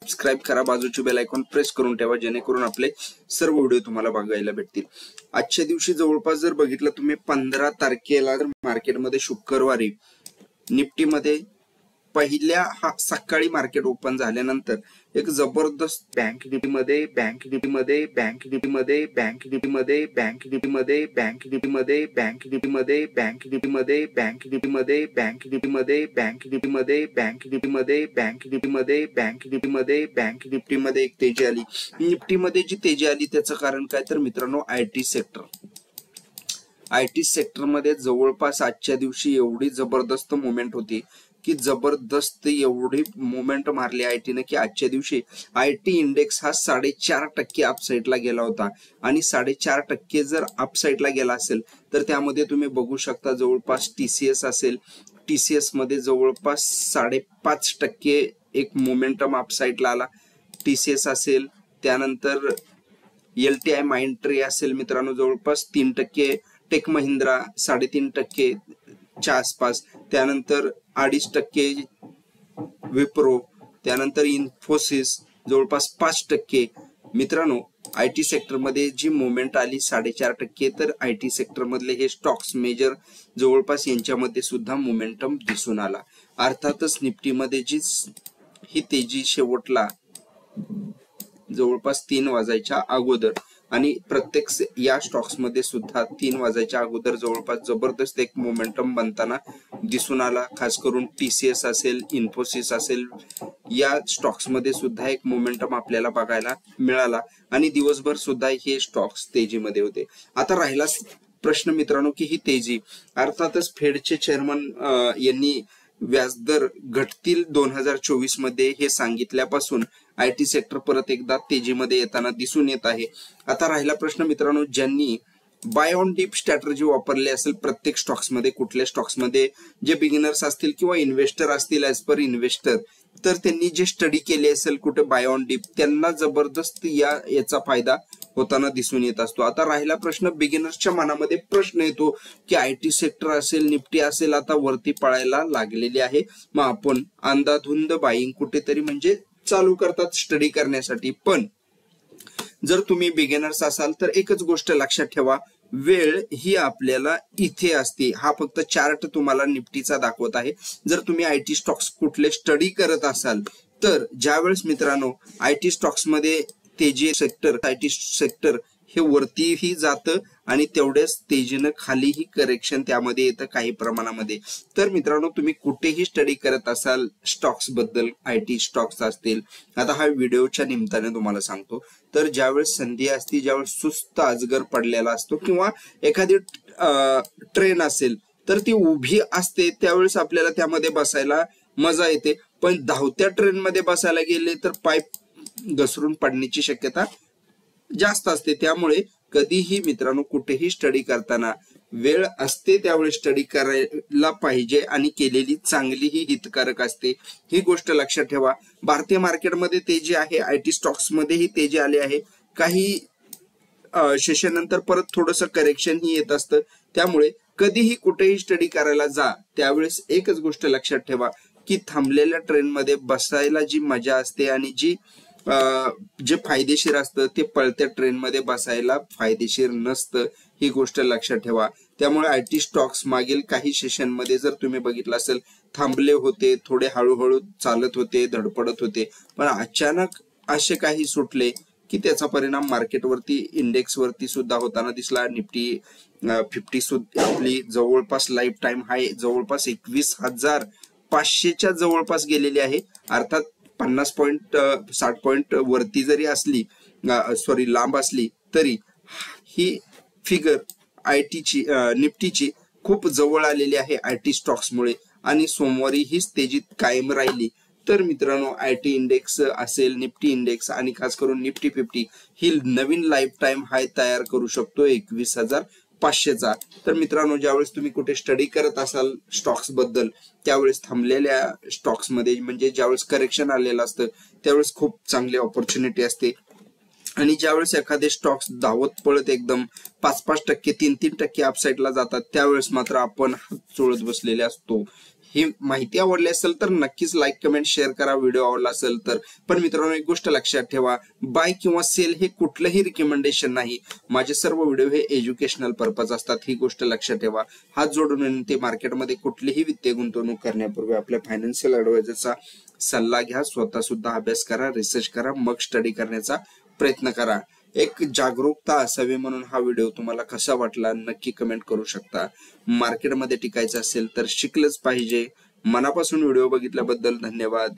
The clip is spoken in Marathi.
सबस्क्राइब करा, बाजूची बेल आयकॉन प्रेस करून ठेवा जेणेकरून आपले सर्व व्हिडिओ तुम्हाला बघायला भेटतील। आजच्या दिवशी जवळपास जर बघितलं तुम्ही 15 तारखेला मार्केटमध्ये शुक्रवारी निफ्टीमध्ये पहिल्या सकाळी मार्केट ओपन झाल्यानंतर एक जबरदस्त बँक निफ्टीमध्ये एक तेजी आली। निफ्टीमध्ये जी तेजी आली त्याचं कारण काय तर मित्रांनो आयटी सेक्टर मध्ये जवळपास आजच्या दिवशी एवढी जबरदस्त मुवमेंट होती की जबरदस्त एवढी मुवमेंट मारली आयटी ने की आजच्या दिवशी आयटी इंडेक्स हा 4.5% अपसाइडला गेला होता। आणि 4.5% जर अपसाइडला गेला असेल तर त्यामध्ये तुम्ही बघू शकता जवळपास टीसीएस असेल, टीसीएस मध्ये जवळपास 5.5% एक मोमेंटम अपसाइडला आला टीसीएस असेल। त्यानंतर एलटीआय माइंडट्री असेल मित्रांनो जवळपास 3%, टेक महिंद्रा 3.5% च्या आसपास, त्यानंतर 2.5% विप्रो, त्यानंतर इन्फोसिस जवळपास 5%। मित्रांनो आयटी सेक्टर मध्ये जी मुवमेंट आली 4.5%, तर आयटी सेक्टर मधले हे स्टॉक्स मेजर जवळपास यांच्यामध्ये सुद्धा मोमेंटम दिसून आला। अर्थातच निफ्टी मध्ये जी ही तेजी शेवटला जवळपास 3 वाजायच्या अगोदर आणि प्रत्येक या स्टॉक्स मध्ये सुद्धा 3 वाजायच्या अगोदर जवळपास जबरदस्त एक मोमेंटम बनताना दिसून आला। खास करून टीसीएस असेल, इन्फोसिस असेल या स्टॉक्स मध्ये सुद्धा एक मोमेंटम आपल्याला बघायला मिळाला आणि दिवसभर सुद्धा हे स्टॉक्स तेजीमध्ये होते। आता राहिला प्रश्न मित्रांनो की ही तेजी अर्थातच फेडचे चेअरमन यांनी व्याजदर घटतील 2024 मध्ये हे सांगितल्यापासून आयटी सेक्टर परत एकदा तेजीमध्ये येताना दिसून येत आहे। आता राहिला प्रश्न मित्रांनो ज्यांनी बाय ऑन डीप स्ट्रॅटेजी वापरली असेल प्रत्येक स्टॉक्स मध्ये, कुठल्या स्टॉक्स मध्ये जे बिगिनर्स असतील किंवा इन्व्हेस्टर असतील ऍज पर इन्व्हेस्टर, तर त्यांनी जे स्टडी केले असेल कुठे बाय ऑन डीप त्यांना जबरदस्त याचा फायदा होताना दिसून येत असतो। आता राहिला प्रश्न बिगिनर्सच्या मनामध्ये प्रश्न येतो की आयटी सेक्टर असेल, निफ्टी असेल आता वरती पळायला लागलेली आहे, मग आपण अंधाधुंद बाईंग कुठेतरी म्हणजे चालू करतात स्टडी करण्यासाठी। पण जर तुम्ही बिगिनर्स असाल तर एकच गोष्ट लक्षात ठेवा, वेळ ही आपल्याला इथे असते। हा फक्त चार्ट तुम्हाला निफ्टीचा दाखवत आहे। जर तुम्ही आयटी स्टॉक्स कुठले स्टडी करत असाल तर ज्यावेळेस मित्रांनो आयटी स्टॉक्स मध्ये तेजी सेक्टर आयटी सेक्टर हे वरतीही जातं आणि तेवढ्याच तेजीनं खालीही करेक्शन त्यामध्ये येतं काही प्रमाणामध्ये। तर मित्रांनो तुम्ही कुठेही स्टडी करत असाल स्टॉक्स बद्दल, आयटी स्टॉक्स असतील, आता हा व्हिडिओच्या निमित्ताने तुम्हाला सांगतो, तर ज्यावेळेस संधी असते, ज्यावेळेस सुस्त अजगर पडलेला असतो किंवा एखादी ट्रेन असेल तर ती उभी असते त्यावेळेस आपल्याला त्यामध्ये बसायला मजा येते, पण धावत्या ट्रेन मध्ये बसायला गेले तर पाय घसरून पडण्याची शक्यता जास्त असते। त्यामुळे कधीही मित्रांनो कुठेही स्टडी करताना वेळ असते त्यावेळेस स्टडी करायला पाहिजे आणि केलेली चांगलीही हितकारक असते, ही गोष्ट लक्षात ठेवा। भारतीय मार्केटमध्ये तेजी आहे, आयटी स्टॉक्स मध्येही तेजी आली आहे, काही सेशन नंतर परत थोडंसं करेक्शन ही येत असतं। त्यामुळे कधीही कुठेही स्टडी करायला जा त्यावेळेस एकच गोष्ट लक्षात ठेवा की थांबलेल्या ट्रेन मध्ये बसायला जी मजा असते आणि जे फायदेशीर असतं ते पळत्या ट्रेन मध्ये बसायला फायदेशीर नसतं, ही गोष्ट लक्षात ठेवा। त्यामुळे आयटी स्टॉक्स मागील काही सेशन मध्ये जर तुम्ही बघितलं असेल थांबले होते, थोडे हळूहळू चालत होते, धडपडत होते, पण अचानक असे काही सुटले की त्याचा परिणाम मार्केटवरती, इंडेक्स वरती सुद्धा होताना दिसला। निफ्टी 50 सुद्धा आपली जवळपास लाईफ टाइम हाय जवळपास 21,500च्या जवळपास गेलेली आहे। अर्थात 50 पॉइंट 60 पॉइंट वरती जरी असली लांब असली तरी ही फिगर आयटीची निफ्टीची खूप जवळ आलेली आहे आयटी स्टॉक्स मुळे आणि सोमवारी ही तेजीत कायम राहिली तर मित्रांनो आयटी इंडेक्स असेल, निफ्टी इंडेक्स आणि खास करून निफ्टी 50 ही नवीन लाईफ टाइम हाय तयार करू शकतो 21,500चा। तर मित्रांनो ज्यावेळेस तुम्ही कुठे स्टडी करत असाल स्टॉक्स बद्दल त्यावेळेस थांबलेल्या स्टॉक्स मध्ये म्हणजे ज्यावेळेस करेक्शन आलेलं असतं त्यावेळेस खूप चांगली ऑपॉर्च्युनिटी असते आणि ज्यावेळेस एखादे स्टॉक्स धावत पळत एकदम 5-5%, 3-3% अपसाइडला जातात त्यावेळेस मात्र आपण हात चोळत बसलेले असतो। ही माहिती आवडली असेल तर नक्कीच लाईक कमेंट शेअर करा व्हिडिओ आवडला असेल तर. पण मित्रांनो एक गोष्ट लक्षात ठेवा, बाय किंवा सेल हे कुठलंही रिकमेंडेशन नाही. माझे सर्व व्हिडिओ हे एज्युकेशनल पर्पज असतात, ही गोष्ट लक्षात ठेवा. हात जोडून विनंती, मार्केटमध्ये कुठलीही वित्तीय गुंतवणूक करण्यापूर्वी आपल्या फायनान्शियल ऍडवायझरचा सल्ला घ्या, स्वतः सुद्धा अभ्यास करा, रिसर्च करा, मग स्टडी करण्याचा प्रयत्न करा. एक जागरूकता असावी म्हणून हा व्हिडिओ तुम्हाला कसा वाटला नक्की कमेंट करू शकता. मार्केटमध्ये टिकायचं असेल तर शिकलंच पाहिजे. मनापासून व्हिडिओ बघितल्याबद्दल धन्यवाद.